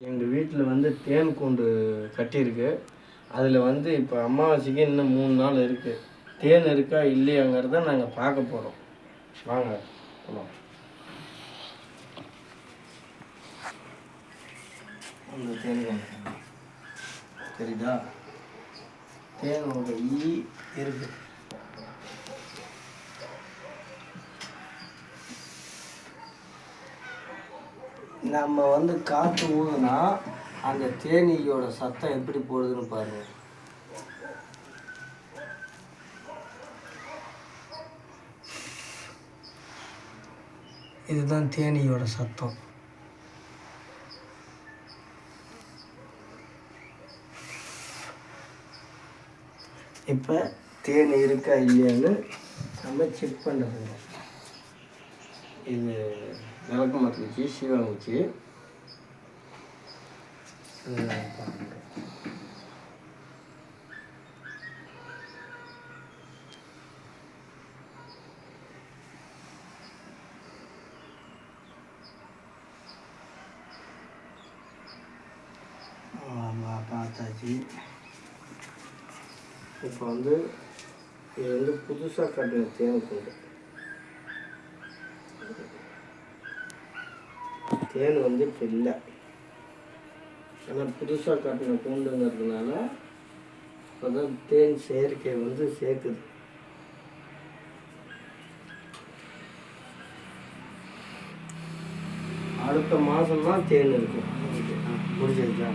எங்கள் வீட்டில் வந்து தேன் கூண்டு கட்டியிருக்கு. அதில் வந்து இப்போ அமாவாசைக்கு இன்னும் 3 நாள் இருக்குது. தேன் இருக்கா இல்லையாங்கிறத நாங்கள் பார்க்க போகிறோம். வாங்க போகலாம். அந்த தேன் கூண்டு தெரியுதா? தேனோட ஈ இருக்குது. நம்ம வந்து காற்று ஊதுனா அந்த தேனீயோட சத்தம் எப்படி போடுதுன்னு பாருங்க. இதுதான் தேனீயோட சத்தம். இப்போ தேனி இருக்கா இல்லையான்னு நம்ம செக் பண்ணுறோங்க. இது விளக்கமாத்துக்குச்சி, சீவாங்குச்சி. பார்த்தாச்சு. இப்போ வந்து இது வந்து புதுசாக கட்டின தேன் கூண்டு. தேன் வந்து இப்போ இல்லை, ஆனால் புதுசாக கட்டின கூண்டுங்கிறதுனால இப்போ தான் தேன் செயற்கை வந்து சேர்க்குது. அடுத்த மாதம் தான் தேன் இருக்கும். முடிஞ்சிருக்கா?